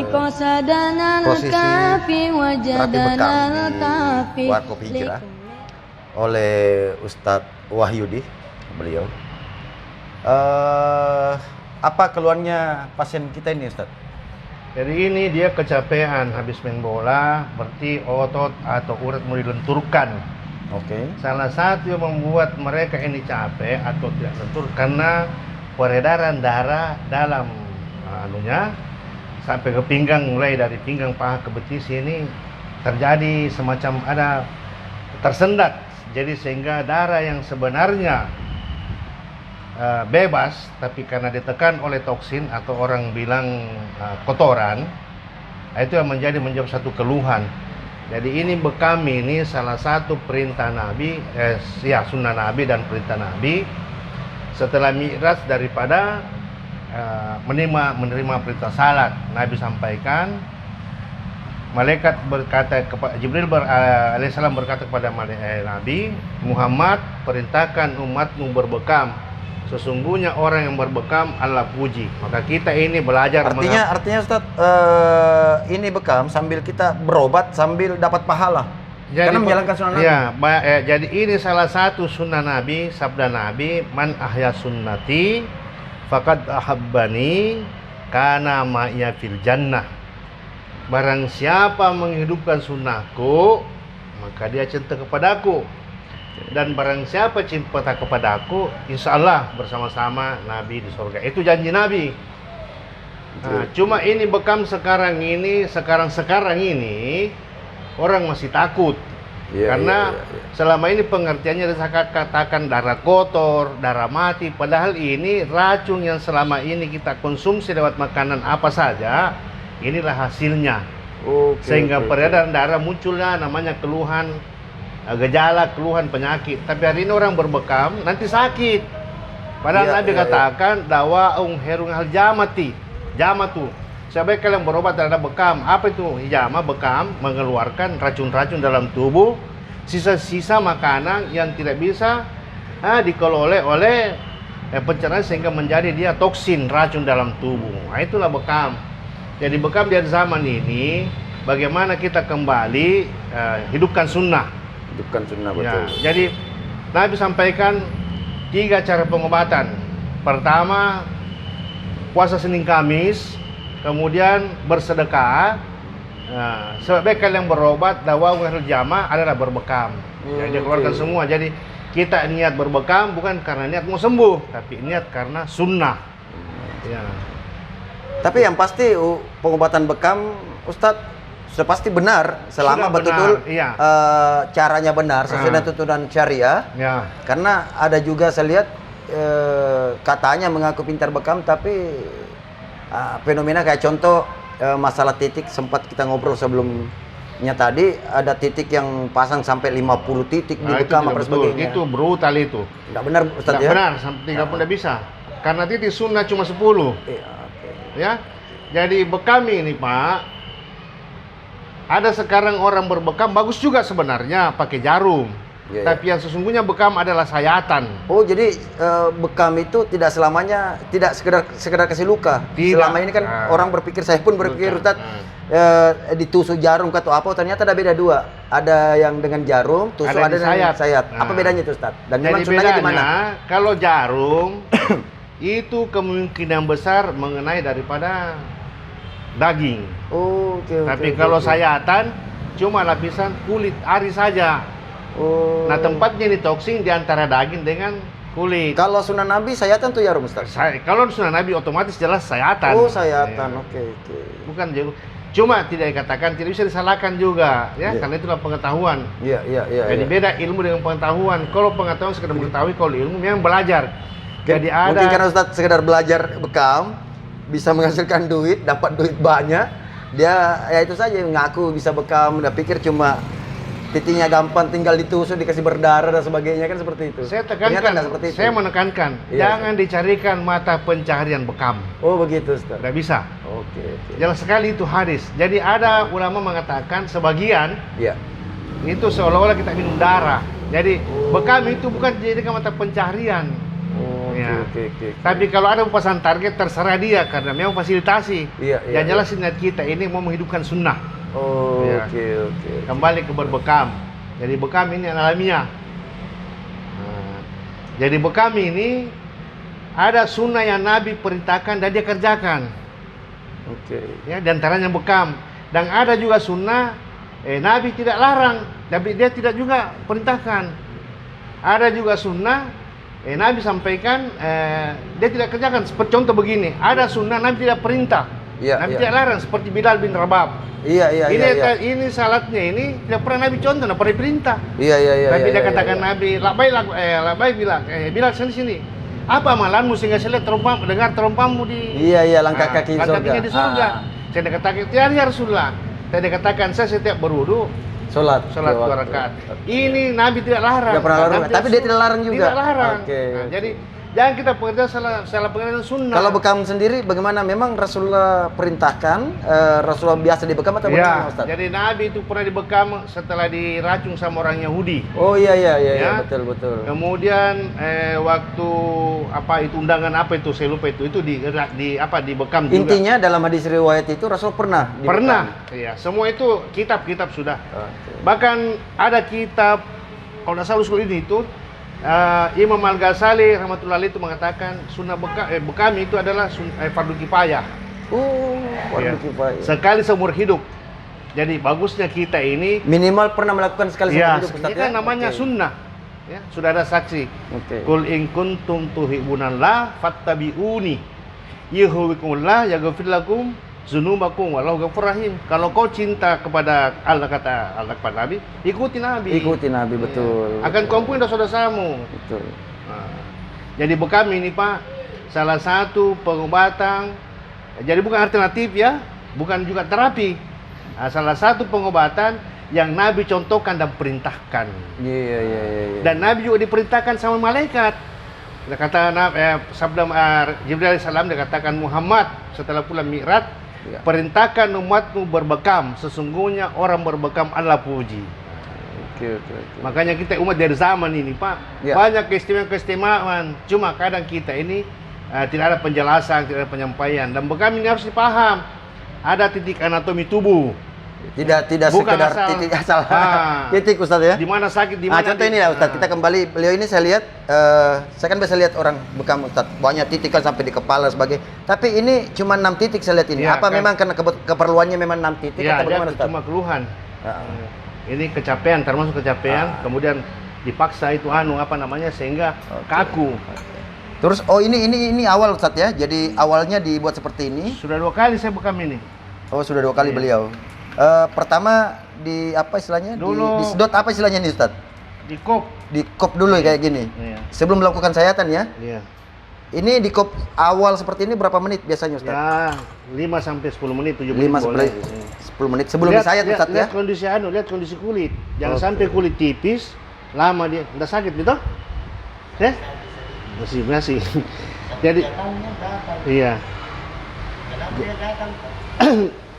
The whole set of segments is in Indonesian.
posisi terapi bekam di Warkop Hijrah oleh Ustadz Wahyudi beliau. Apa keluhannya pasien kita ini, Ustadz? Jadi ini dia kecapean habis main bola, berarti otot atau urat mau dilenturkan. Oke. Salah satu yang membuat mereka ini capek atau tidak lentur karena peredaran darah dalam anunya sampai ke pinggang, mulai dari pinggang paha ke betis ini terjadi semacam ada tersendat. Jadi sehingga darah yang sebenarnya bebas, tapi karena ditekan oleh toksin atau orang bilang kotoran, itu yang menjadi satu keluhan. Jadi ini bekam ini salah satu perintah Nabi, sunnah Nabi dan perintah Nabi setelah mi'raj daripada menerima perintah salat. Nabi sampaikan, malaikat berkata kepada Jibril alaihissalam berkata kepada Nabi Muhammad, perintahkan umatmu berbekam. Sesungguhnya orang yang berbekam Allah puji. Maka kita ini belajar. Artinya Ustadz, ini bekam sambil kita berobat sambil dapat pahala. Jadi, karena menjalankan sunnah Nabi. Jadi ini salah satu sunnah Nabi, sabda Nabi, man ahya sunnati faqad ahabbani kana ma'ya fil jannah. Barang siapa menghidupkan sunnahku, maka dia cinta kepadaku. Dan barang siapa cinta kepadaku, insya Allah bersama-sama Nabi di surga. Itu janji Nabi. Nah, cuma ini bekam sekarang ini orang masih takut. Karena selama ini pengertiannya katakan darah kotor, darah mati. Padahal ini racun yang selama ini kita konsumsi lewat makanan apa saja, inilah hasilnya. Sehingga peredaran darah munculnya namanya keluhan, gejala, keluhan, penyakit. Tapi hari ini orang berbekam nanti sakit. Padahal Nabi katakan dawa'ung herung hal jamatu. Sebaik kalian berobat terhadap bekam. Apa itu hijama? Bekam mengeluarkan racun-racun dalam tubuh, sisa-sisa makanan yang tidak bisa dikelola oleh pencernaan sehingga menjadi dia toksin, racun dalam tubuh. Nah, itulah bekam. Jadi bekam di zaman ini bagaimana kita kembali hidupkan sunnah. Betul. Jadi Nabi sampaikan 3 cara pengobatan. Pertama, puasa Senin Kamis, kemudian bersedekah. Sebaik kalian berobat, dawa wahil jama adalah berbekam. Jadi keluarkan semua. Jadi kita niat berbekam bukan karena niat mau sembuh, tapi niat karena sunnah. Tapi yang pasti pengobatan bekam, Ustadz, sudah pasti benar selama betul-betul caranya benar sesuai dengan tuntunan syariah. Karena ada juga saya lihat katanya mengaku pintar bekam, tapi fenomena kayak contoh masalah titik, sempat kita ngobrol sebelumnya tadi, ada titik yang pasang sampai 50 titik di bekam apa sebagainya. Itu brutal itu. Tidak benar, Ustadz, ya? Benar, 30 tidak bisa. Karena titik sunnah cuma 10. Ya. Jadi bekam ini, Pak, ada sekarang orang berbekam bagus juga sebenarnya pakai jarum. Tapi yang sesungguhnya bekam adalah sayatan. Oh, jadi bekam itu tidak selamanya tidak sekedar kasih luka. Selama ini kan orang berpikir, saya pun berpikir, Ustadz, ditusuk jarum atau apa, ternyata ada beda dua. Ada yang dengan jarum, tusuk, ada dengan sayat. Apa bedanya itu, Ustadz? Dan memang sunnahnya gimana? Kalau jarum itu kemungkinan besar mengenai daripada daging. Tapi kalau sayatan cuma lapisan kulit ari saja. Nah, tempatnya ini toksin di antara daging dengan kulit. Kalau sunnah Nabi sayatan tuh jarum, Ustaz. Kalau sunnah Nabi otomatis jelas sayatan. Sayatan. Oke. Bukan jarum. Cuma tidak dikatakan, tidak bisa disalahkan juga, ya, karena itulah pengetahuan. Jadi beda ilmu dengan pengetahuan. Kalau pengetahuan sekedar mengetahui, kalau ilmu memang belajar. Jadi ada. Mungkin karena Ustaz sekedar belajar bekam bisa menghasilkan duit, dapat duit banyak, dia ya itu saja ngaku bisa bekam, udah pikir cuma titiknya gampang tinggal ditusuk, dikasih berdarah dan sebagainya, kan seperti itu. Saya tekankan, saya menekankan, jangan dicarikan mata pencaharian bekam. Oh begitu, Ustaz. Tidak bisa. Oke. Jelas sekali itu hadis. Jadi ada ulama mengatakan sebagian itu seolah-olah kita minum darah. Jadi bekam itu bukan dijadikan mata pencaharian. Ya. Tapi kalau ada pasang target terserah dia karena memang fasilitasi. Yang jelas niat kita ini mau menghidupkan sunnah. Kembali ke berbekam. Jadi bekam ini alamiah. Jadi bekam ini ada sunnah yang Nabi perintahkan dan dia kerjakan. Ya, di antaranya bekam. Dan ada juga sunnah Nabi tidak larang, tapi dia tidak juga perintahkan. Ada juga sunnah Nabi sampaikan dia tidak kerjakan. Seperti contoh begini, ada sunnah Nabi tidak perintah, Nabi tidak larang, seperti Bilal bin Rabah. Ini salatnya ini tidak pernah Nabi contoh, tidak pernah perintah. Tapi dia katakan Nabi, labai Bilal sini. Apa amalanmu sehingga saya lihat dengar terompamu di langkah kakinya di surga. Saya dikatakan tiada ya Rasulullah. Saya dikatakan saya setiap berwudu salat 2 rakaat. Ini Nabi tidak larang. Tidak pernah larang, tapi dia tidak larang juga. Tidak larang. Jadi jangan kita pekerja salah pengertian sunnah. Kalau bekam sendiri bagaimana? Memang Rasulullah perintahkan, Rasulullah biasa dibekam atau bagaimana, Ustaz? Jadi Nabi itu pernah dibekam setelah diracun sama orang Yahudi. Iya, betul. Kemudian waktu undangan saya lupa itu dibekam juga. Intinya dalam hadis riwayat itu Rasul pernah dibekam. Pernah. Iya, semua itu kitab-kitab sudah. Bahkan ada kitab kalau tidak salah usul ini itu Imam Al-Ghazali rahmatullahi itu mengatakan sunnah bekam itu adalah fardu kifayah. Fardu kifayah. Sekali seumur hidup. Jadi bagusnya kita ini minimal pernah melakukan sekali seumur hidup, Ustaz. Ini kan namanya sunnah. Ya, sudah ada saksi. Qul in kuntum tuhibbunallah fattabi'uni. Yuhibbukumullah yaghfir lakum dzunubakum wallahu ghafurur rahim. Kalau kau cinta kepada Allah kepada Nabi, ikuti Nabi. Betul. Akan kau ampuni dosa-dosamu. Betul. Jadi bekam ini Pak, salah satu pengobatan. Jadi bukan alternatif ya, bukan juga terapi. Salah satu pengobatan yang Nabi contohkan dan perintahkan. Dan Nabi juga diperintahkan sama malaikat. Dia kata sabda Jibril alaihissalam, dia katakan Muhammad setelah pulang Mi'raj, perintahkan umatmu berbekam, sesungguhnya orang berbekam Allah puji. Makanya kita umat dari zaman ini Pak, banyak keistimewaan. Cuma kadang kita ini tidak ada penjelasan, tidak ada penyampaian. Dan bekam ini harus dipaham. Ada titik anatomi tubuh. Tidak bukan sekedar titik asal. Titik Ustaz ya. Di mana sakit, di mana. Contoh ini ya Ustaz, kita kembali beliau ini saya lihat saya kan biasa lihat orang bekam Ustaz, banyak titik kan sampai di kepala sebagai. Tapi ini cuma 6 titik saya lihat ini. Apa memang karena keperluannya memang 6 titik atau bagaimana Ustaz? Cuma keluhan. Ini kecapean, termasuk kecapean, kemudian dipaksa itu sehingga kaku. Terus ini awal Ustaz ya. Jadi awalnya dibuat seperti ini. Sudah 2 kali saya bekam ini. Sudah 2 kali beliau. Pertama di apa istilahnya? Disedot apa istilahnya nih Ustaz? Di kop dulu kayak gini. Sebelum melakukan sayatan ya. Ini di kop awal seperti ini berapa menit biasanya Ustaz? Ya, 5 sampai 10 menit, 7 menit. 10 menit sebelum disayat Ustaz ya. Lihat kondisi kulit. Jangan sampai kulit tipis, lama dia enggak sakit gitu. Ya? Masih. Jadi iya.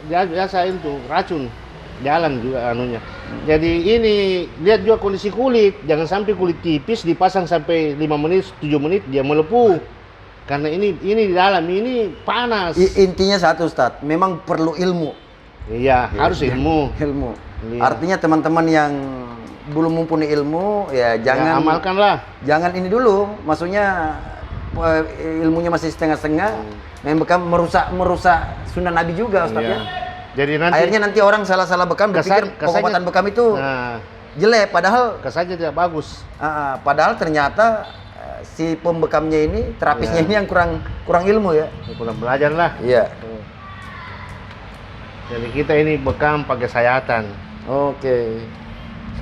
Biasa itu racun jalan juga anunya. Jadi ini lihat juga kondisi kulit, jangan sampai kulit tipis dipasang sampai 5 menit, 7 menit dia melepuh. Karena ini di dalam ini panas. Intinya satu Ustaz, memang perlu ilmu. Iya, harus ilmu. Artinya teman-teman yang belum mumpuni ilmu ya jangan amalkanlah. Jangan ini dulu, maksudnya ilmunya masih setengah-setengah. Bekam merusak sunnah Nabi juga Ustaz ya. Jadi akhirnya nanti orang salah-salah bekam berpikir pengobatan bekam itu jelek, padahal kesannya tidak bagus. Padahal ternyata si pembekamnya ini, terapisnya ini yang kurang ilmu ya. Kurang belajar lah. Iya. Jadi kita ini bekam pakai sayatan.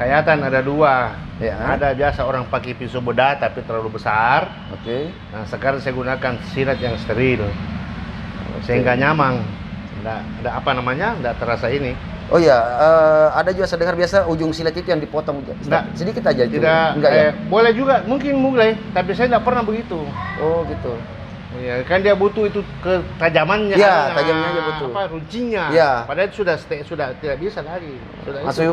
Sayatan ada 2. Ada biasa orang pakai pisau bedah tapi terlalu besar. Nah, sekarang saya gunakan silet yang steril. Sehingga nyaman. Enggak terasa ini. Ada juga saya dengar biasa ujung silet itu yang dipotong sedikit aja itu. Boleh juga, mungkin mulai, tapi saya tidak pernah begitu. Gitu. Ya, kan dia butuh itu ketajamannya. Iya, tajamnya aja butuh. Apa runcinya. Iya. Padahal sudah tidak bisa lagi.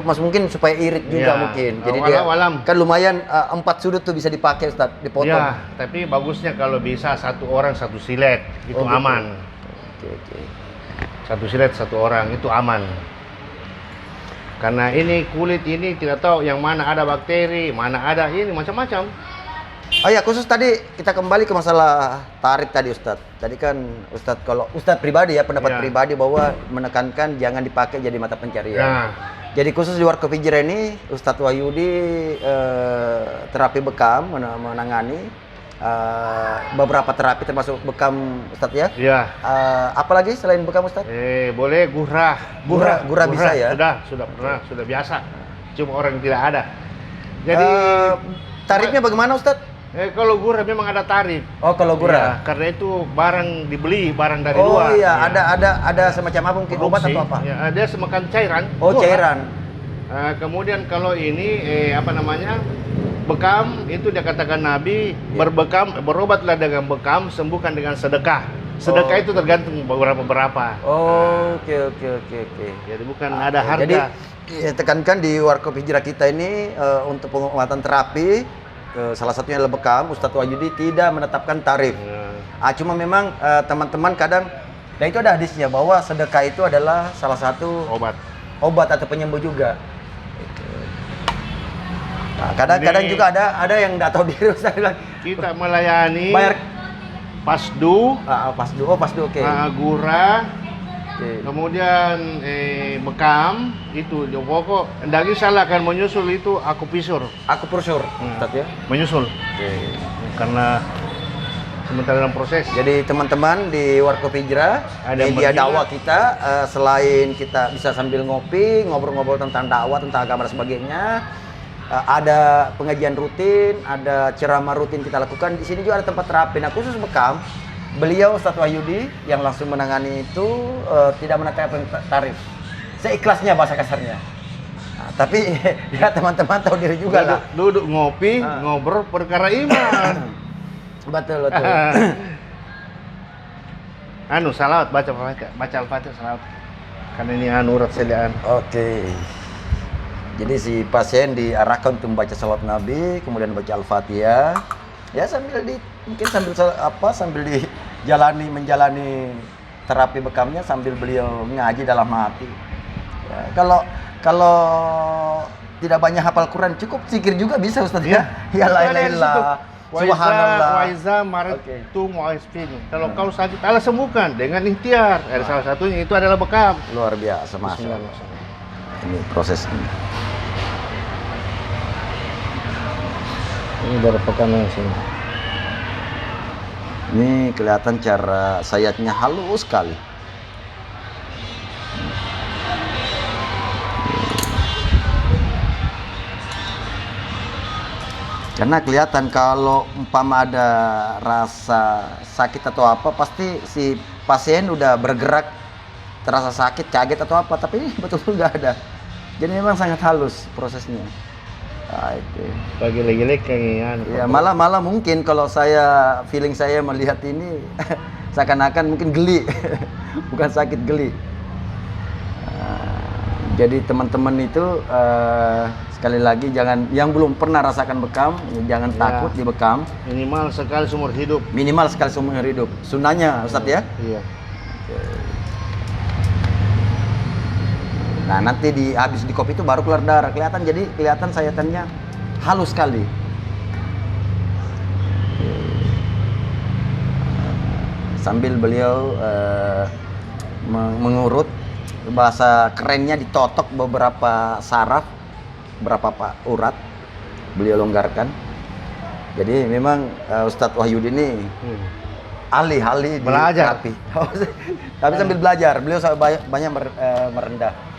Mas mungkin supaya irit juga ya. mungkin. Jadi Walam. kan lumayan 4 sudut tuh bisa dipakai Ustaz, dipotong. Ya, tapi bagusnya kalau bisa satu orang satu silet itu aman. Oke. Satu silet satu orang itu aman. Karena ini kulit ini tidak tahu yang mana ada bakteri, mana ada ini macam-macam. Oh ya, khusus tadi kita kembali ke masalah tarif tadi Ustadz. Tadi kan Ustadz, kalau Ustadz pribadi ya, pendapat pribadi bahwa menekankan jangan dipakai jadi mata pencarian. Jadi khusus di Warkop Hijrah ini Ustadz Wahyudi terapi bekam, menangani beberapa terapi termasuk bekam Ustadz ya. Iya. Apalagi selain bekam Ustadz? Boleh gurah bisa ya? Sudah pernah, sudah biasa. Cuma orang tidak ada. Jadi tarifnya bagaimana Ustadz? Kalau gurah memang ada tarif. Oh, kalau gurah. Ya, karena itu barang dibeli, barang dari Oh luar. iya, ya. ada semacam apa mungkin obat atau apa? Ya, ada semacam cairan. Oh, gurah. Cairan. Kemudian kalau ini bekam itu dikatakan Nabi berobatlah dengan bekam, sembuhkan dengan sedekah. Sedekah itu tergantung berapa. Oh, oke. Jadi bukan ada harga. Jadi tekankan di Warkop Hijrah kita ini untuk pengobatan terapi salah satunya adalah bekam, Ustadz Wahyudi tidak menetapkan tarif. Cuma memang teman-teman kadang, dan itu ada hadisnya bahwa sedekah itu adalah salah satu obat atau penyembuh juga. Nah, kadang juga ada yang nggak tahu diri Ustadz bilang, kita melayani bayar pasdu, pasdu oke. Gurah, kemudian bekam itu pokok lagi salah kan menyusul itu akupunsur Ustadz ya, menyusul. Karena sementara dalam proses. Jadi teman-teman di Warkop Hijrah, media dakwah kita, selain kita bisa sambil ngopi, ngobrol-ngobrol tentang dakwah, tentang agama dan sebagainya, ada pengajian rutin, ada ceramah rutin kita lakukan. Di sini juga ada tempat terapi. Nah, khusus bekam, beliau Ustadz Wahyudi yang langsung menangani itu tidak menetapkan tarif, seikhlasnya bahasa kasarnya. Nah, tapi ya teman-teman tahu diri juga lah. Duduk ngopi, ngobrol perkara iman. Betul. Salawat, baca Al-Fatihah salawat. Karena ini urat selian. Oke. Jadi si pasien diarahkan untuk membaca salawat Nabi, kemudian baca Al-Fatihah. Ya sambil menjalani terapi bekamnya sambil beliau ngaji dalam hati. Ya, kalau tidak banyak hafal Quran, cukup zikir juga bisa Ustaz ya. Ya la ilaha illallah. Subhanallah. Waiza maritu mu'aisfin. Kalau kau sakit, Allah sembuhkan dengan ikhtiar. Ada salah satunya itu adalah bekam. Luar biasa, Masya Allah. Ini prosesnya. Ini dari pekan sini. Ini kelihatan cara sayatnya halus sekali. Karena kelihatan kalau umpama ada rasa sakit atau apa, pasti si pasien udah bergerak, terasa sakit, kaget atau apa, tapi ini betul-betul nggak ada. Jadi memang sangat halus prosesnya. Nah, itu. Bagi lagi kayak ya, malah mungkin kalau feeling saya melihat ini seakan-akan mungkin geli, bukan sakit, geli. Jadi teman-teman itu sekali lagi jangan, yang belum pernah rasakan bekam, jangan takut di bekam. Minimal sekali seumur hidup. Sunnahnya Ustadz ya. Iya. Nah, nanti habis di kopi itu baru keluar darah, kelihatan sayatannya halus sekali. Sambil beliau mengurut, bahasa kerennya ditotok beberapa saraf, beberapa urat, beliau longgarkan. Jadi memang Ustadz Wahyudi ini ahli belajar. Terapi. Tapi sambil belajar, beliau banyak merendah.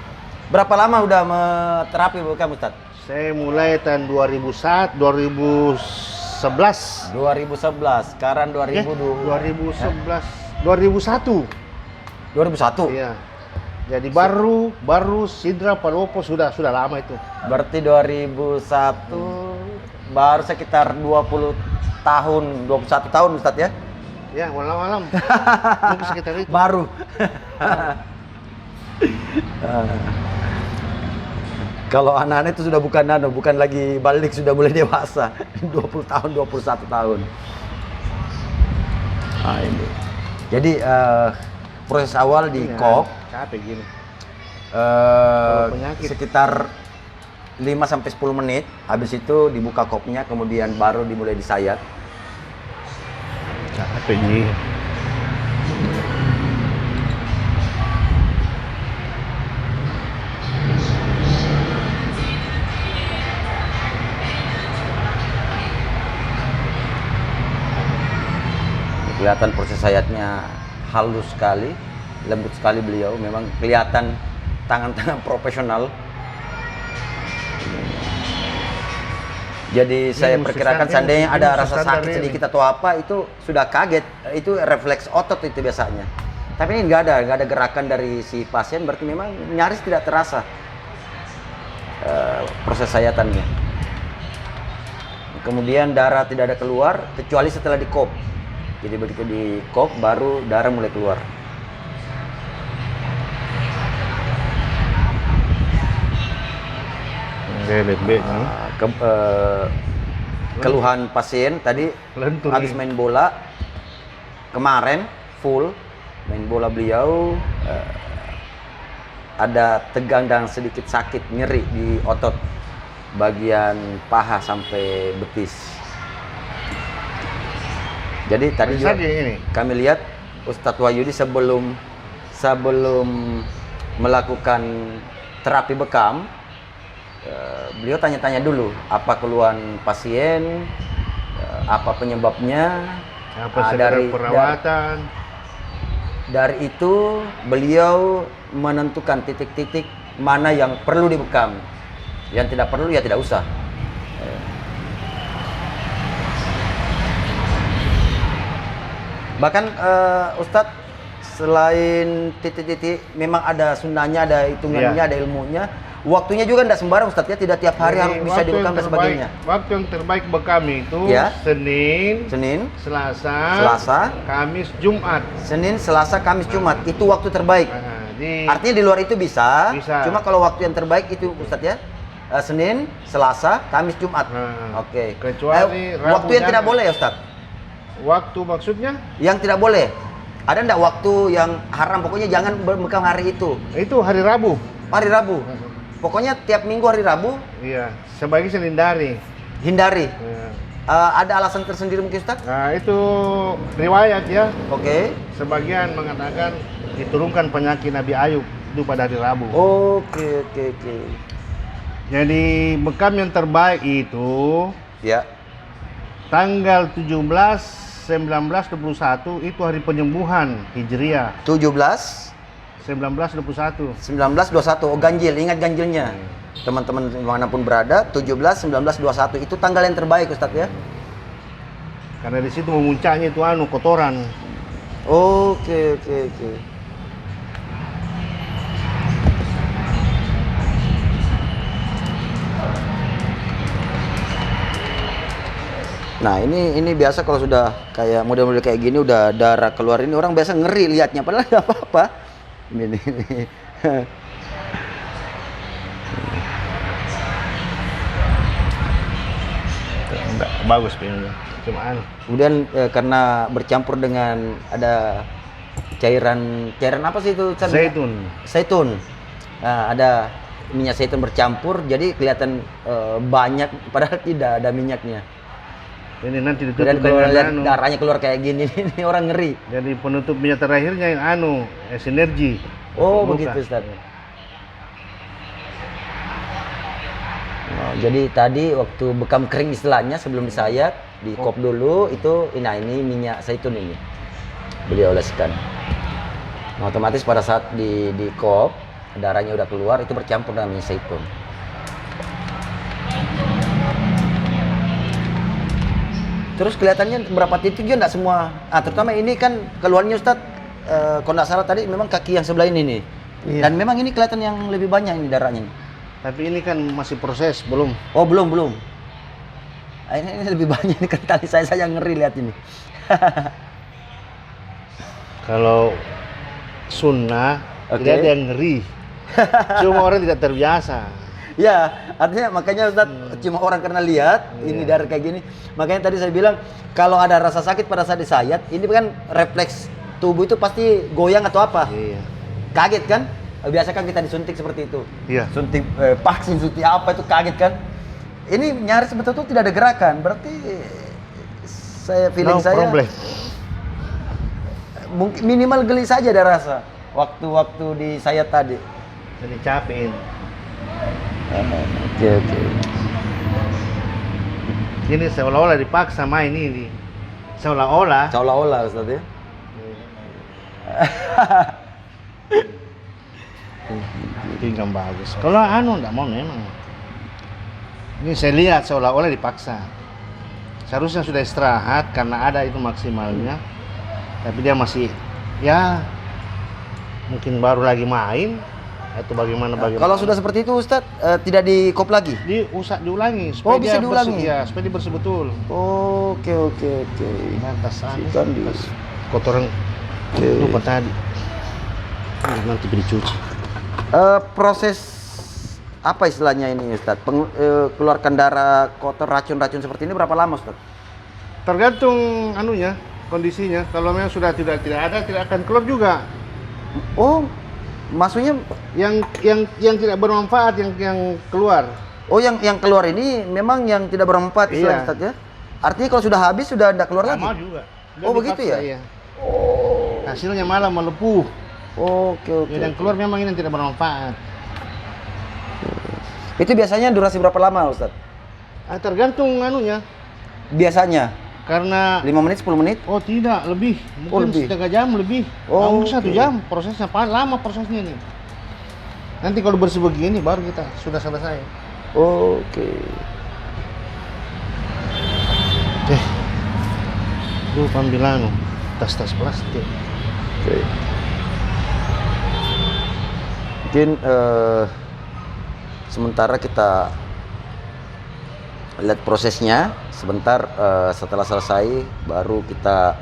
Berapa lama udah terapi bekam Ustadz? Saya mulai tahun 2011. 2011, sekarang 2001. 2001? Iya. Jadi baru Sidra Palopo sudah lama itu. Berarti 2001 baru sekitar 21 tahun Ustadz ya? Ya, walau-alam. Mungkin sekitar itu. Baru. Kalau anak-anak itu sudah bukan lagi balik, sudah mulai dewasa. 20 tahun, 21 tahun. Nah, ini. Jadi proses awal di kop capek gini. Sekitar 5-10 menit. Habis itu dibuka kopnya, kemudian baru dimulai disayat. Capek gini. Kelihatan proses sayatnya halus sekali, lembut sekali beliau. Memang kelihatan tangan-tangan profesional. Jadi saya perkirakan seandainya ada rasa sakit sedikit atau apa, itu sudah kaget. Itu refleks otot itu biasanya. Tapi ini nggak ada gerakan dari si pasien, berarti memang nyaris tidak terasa proses sayatannya. Kemudian darah tidak ada keluar kecuali setelah di kop. Jadi begitu di kop baru darah mulai keluar. Keluhan pasien tadi habis main bola kemarin full main bola beliau, ada tegang dan sedikit sakit nyeri di otot bagian paha sampai betis. Jadi tadi juga kami lihat Ustadz Wahyudi sebelum melakukan terapi bekam, beliau tanya-tanya dulu apa keluhan pasien, apa penyebabnya, apa dari perawatan. Dari itu beliau menentukan titik-titik mana yang perlu dibekam, yang tidak perlu ya tidak usah. Bahkan Ustadz, selain titik-titik memang ada sunnahnya, ada hitungannya, ada ilmunya. Waktunya juga tidak sembarang Ustadz ya, tidak tiap hari harus bisa dibekam dan sebagainya. Waktu yang terbaik bekam itu Senin, Selasa, Kamis, Jumat. Senin, Selasa, Kamis, Jumat. Itu waktu terbaik. Artinya di luar itu bisa. Cuma kalau waktu yang terbaik itu Ustadz ya, Senin, Selasa, Kamis, Jumat. Oke. Kecuali waktu yang tidak boleh ya Ustadz? Waktu maksudnya? Yang tidak boleh. Ada enggak waktu yang haram? Pokoknya jangan bekam hari itu. Itu hari Rabu. Hari Rabu. Pokoknya tiap minggu hari Rabu. Iya. Sebaiknya hindari. Hindari. Ya. Ada alasan tersendiri mungkin Ustaz? Nah itu riwayat ya. Oke. Sebagian mengatakan diturunkan penyakit Nabi Ayub itu pada hari Rabu. Oke. Jadi bekam yang terbaik itu ya tanggal 17, 19, 21 itu hari penyembuhan Hijriah. 17, 19, 21. 19, 21. Oh ganjil, ingat ganjilnya. Teman-teman dimanapun berada, 17, 19, 21 itu tanggal yang terbaik Ustadz ya. Karena di situ memuncaknya itu kotoran. Oke. Nah ini biasa kalau sudah kayak model-model kayak gini udah darah keluar ini orang biasa ngeri lihatnya, padahal nggak apa-apa. Ini. Enggak bagus pilihnya. Cuman kemudian karena bercampur dengan ada cairan apa sih itu? Zaitun. Nah, ada minyak zaitun bercampur jadi kelihatan banyak padahal tidak ada minyaknya. Ini nanti ditutup dan kalau lihat darahnya keluar kayak gini ini orang ngeri. Jadi penutupnya terakhirnya yang sinergi. Oh begitu Ustaz. Jadi tadi waktu bekam kering istilahnya sebelum disayat di kop dulu itu ini minyak zaitun ini beliau oleskan. Nah, otomatis pada saat di kop darahnya udah keluar itu bercampur dengan minyak zaitun. Terus kelihatannya berapa titik juga enggak semua. Terutama ini kan keluarnya Ustadz, kalau enggak salah tadi memang kaki yang sebelah ini nih. Iya. Dan memang ini kelihatan yang lebih banyak ini darahnya. Tapi ini kan masih proses, belum. Oh, belum. Ini lebih banyak ini kan tali saya ngeri lihat ini. Kalau sunnah tidak ada yang ngeri. Cuma orang tidak terbiasa. Ya, artinya makanya Ustaz cuma orang karena lihat ini darah kayak gini. Makanya tadi saya bilang kalau ada rasa sakit pada saat disayat, ini kan refleks tubuh itu pasti goyang atau apa. Iya. Kaget kan? Biasa kan kita disuntik seperti itu. Iya. Suntik vaksin, suntik apa itu kaget kan? Ini nyaris betul-betul tidak ada gerakan. Berarti feeling saya problem. Mungkin minimal geli saja ada rasa waktu disayat tadi. Jadi capek ini. Oke. Ini seolah-olah dipaksa main ini. Seolah-olah. Ustaz ya. Tinggal bagus. Kalau enggak mau memang. Ini saya lihat seolah-olah dipaksa. Seharusnya sudah istirahat karena ada itu maksimalnya. Tapi dia masih ya mungkin baru lagi main. Atau bagaimana. Kalau sudah seperti itu Ustadz, tidak dikop lagi? Usah diulangi supaya bisa diulangi? Supaya dia bersih betul. Oke. Tas kotoran lupa tadi. Nanti dicuci. Proses apa istilahnya ini Ustadz? Keluarkan darah kotor, racun-racun seperti ini berapa lama Ustadz? Tergantung kondisinya. Kalau memang sudah tidak ada, tidak akan keluar juga. Oh, maksudnya yang tidak bermanfaat yang keluar. Oh, yang keluar ini memang yang tidak bermanfaat iya. Ustadz ya? Artinya kalau sudah habis sudah tidak keluar lagi? Sama juga. Oh begitu ya? Iya. Oh. Hasilnya malah melepuh. Oke. Yang keluar memang ini yang tidak bermanfaat. Itu biasanya durasi berapa lama Ustadz? Tergantung Biasanya? Karena 5 menit, 10 menit? Oh tidak, lebih. Mungkin setengah jam lebih. Mungkin 1 jam. Prosesnya lama prosesnya nih. Nanti kalau bersih begini baru kita sudah selesai. Oke. Lupa ambil tas-tas plastik. Oke. Mungkin sementara kita lihat prosesnya. Sebentar setelah selesai baru kita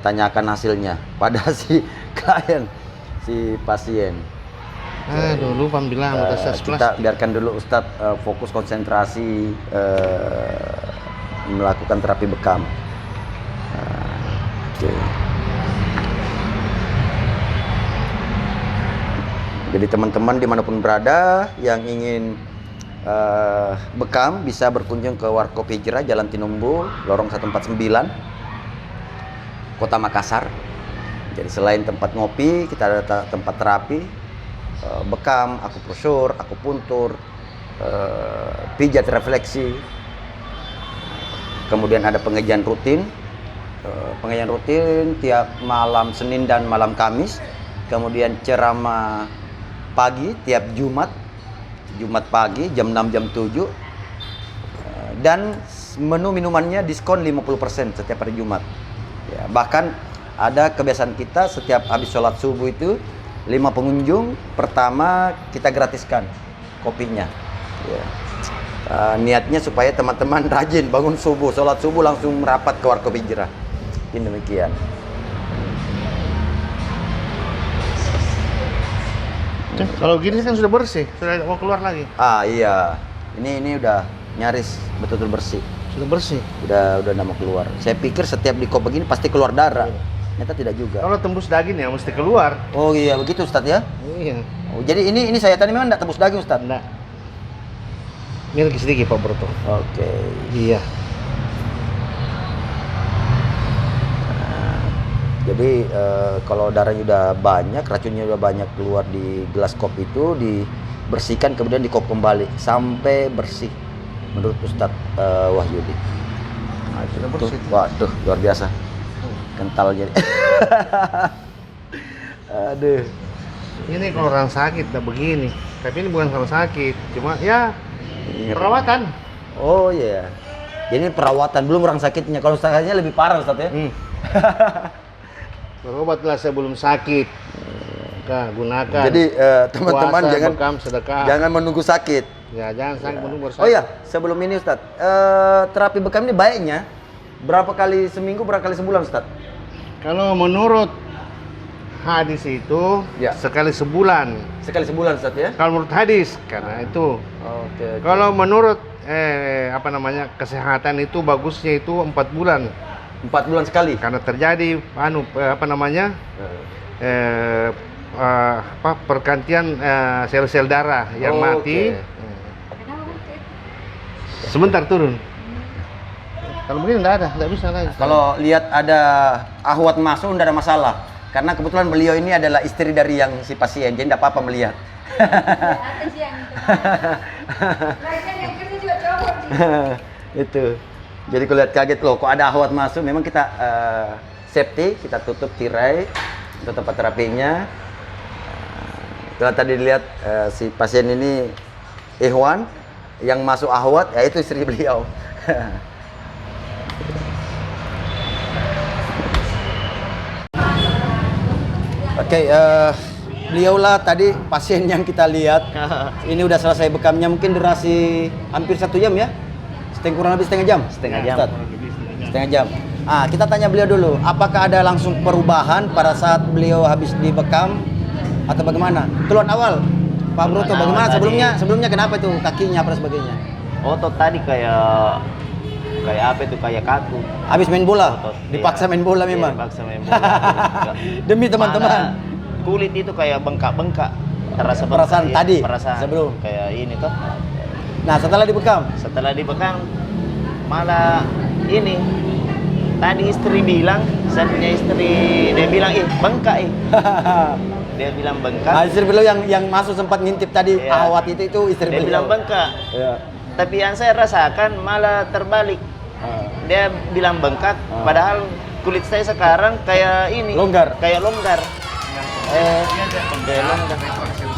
tanyakan hasilnya pada si klien, si pasien. Aduh, lupa bilang tas kita plastik. biarkan dulu Ustadz fokus konsentrasi melakukan terapi bekam. Oke. Jadi teman-teman dimanapun berada yang ingin bekam bisa berkunjung ke Warkop Hijrah Jalan Tinumbul, Lorong 149, Kota Makassar. Jadi selain tempat ngopi, kita ada tempat terapi, bekam, akupresur, akupuntur, pijat refleksi. Kemudian ada pengajian rutin. Pengajian rutin tiap malam Senin dan malam Kamis. Kemudian ceramah pagi tiap Jumat pagi jam 6 jam 7, dan menu minumannya diskon 50% setiap hari Jumat ya. Bahkan ada kebiasaan kita setiap habis sholat subuh itu 5 pengunjung pertama kita gratiskan kopinya ya. Niatnya supaya teman-teman rajin bangun subuh, sholat subuh langsung merapat ke Warkop Hijrah. Ini demikian. Kalau gini kan sudah bersih, sudah mau keluar lagi. Iya, ini udah nyaris betul-betul bersih. Sudah bersih. Udah nggak mau keluar. Saya pikir setiap dikop begini pasti keluar darah. Ternyata tidak juga. Kalau tembus daging ya mesti keluar. Oh iya begitu Ustadz ya? Iya. Oh, jadi ini saya tadi memang nggak tembus daging Ustadz? Nggak. Ini lagi sedikit Pak Broto. Oke. Iya. Jadi kalau darahnya udah banyak, racunnya udah banyak keluar di gelas kopi itu dibersihkan kemudian dikop kembali sampai bersih menurut Ustadz Wahyudi. Nah, sudah bersih. Waduh, luar biasa. Kental jadi. Aduh. Ini kalau orang sakit tak begini. Tapi ini bukan kalau sakit, cuma ya perawatan. Oh iya. Jadi perawatan belum orang sakitnya. Kalau sakitnya lebih parah Ustadz ya. Berobatlah sebelum sakit. Gunakan. Jadi teman-teman jangan menunggu sakit. Ya, jangan sakit menunggu sakit. Oh iya, sebelum ini Ustadz, terapi bekam ini baiknya berapa kali seminggu, berapa kali sebulan Ustadz? Kalau menurut hadis itu sekali sebulan. Sekali sebulan Ustaz ya? Kalau menurut hadis karena itu. Oke. Kalau menurut kesehatan itu bagusnya itu 4 bulan. 4 bulan sekali. Karena terjadi pergantian sel-sel darah yang mati. Sebentar turun. Kalau begini nggak bisa lagi. Kalau lihat ada ahwat masuk nggak ada masalah. Karena kebetulan beliau ini adalah istri dari yang si pasien, jadi nggak apa-apa melihat. Itu. Jadi kalau lihat kaget loh, kok ada ahwat masuk, memang kita safety, kita tutup tirai untuk tempat terapinya. Kalau tadi dilihat si pasien ini Ikhwan, yang masuk ahwat, ya itu istri beliau. Oke, beliaulah tadi pasien yang kita lihat. Ini udah selesai bekamnya, mungkin durasi hampir 1 jam ya? Kurang lebih setengah jam? Setengah jam. Setengah jam. Kita tanya beliau dulu, apakah ada langsung perubahan pada saat beliau habis dibekam atau bagaimana? Keluhan awal, Pak Broto, bagaimana sebelumnya kenapa itu kakinya apa sebagainya? Otot tadi kayak apa itu, kayak kaku. Habis main bola? Otot, dipaksa main bola memang? Dipaksa main bola. Demi teman-teman. Kulit itu kayak bengkak-bengkak. Terasa perasaan bengkak, tadi? Perasaan sebelum? kayak ini toh. Nah, setelah dibekam? Setelah dibekam, malah ini. Tadi istri bilang, saya punya istri, dia bilang, bengkak Dia bilang bengkak. Istri beliau yang masuk sempat ngintip tadi, ahwat itu istri beliau. Dia bilang bengkak. Tapi yang saya rasakan malah terbalik. Dia bilang bengkak, padahal kulit saya sekarang kayak ini. Longgar. Kayak longgar.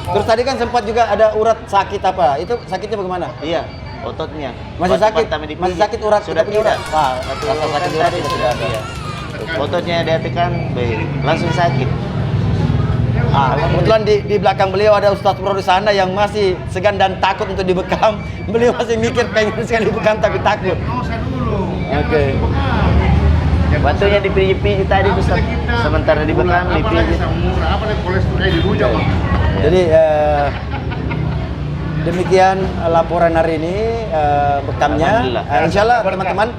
Terus tadi kan sempat juga ada urat sakit apa? Itu sakitnya bagaimana? Iya, ototnya. Masih sakit? Masih sakit urat? Sudah tidak. Wah, rasa sakit urat sudah ada. Iya. Ototnya dia tekan, langsung sakit. Kebetulan di belakang beliau ada Ustadz Bro di sana yang masih segan dan takut untuk dibekam. Beliau masih mikir pengen sekali dibekam tapi takut. Oke. Waktunya dipijit-pijit tadi Ustaz. Sementara dibekam dipijit. Jadi demikian laporan hari ini bekamnya. Insya Allah teman-teman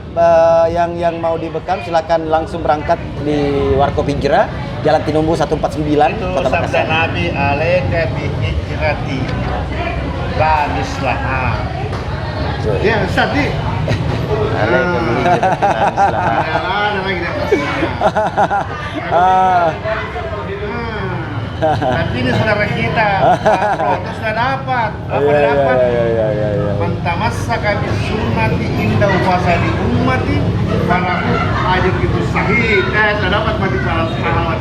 yang mau dibekam silakan langsung berangkat di Warkop Hijrah, Jalan Tinumbu 149, Kota Makassar. Sabda Nabi alaika bi hijrati la mislaha. Ya, Ustaz di. Alaika bi hijrati la mislaha. Ada lagi di atasnya. Tapi ini saudara kita, Pak sudah dapat, Mantamassaka bisunnati inda wasadi ummati falahu ajr itu sahih. Sudah dapat bagi para sahabat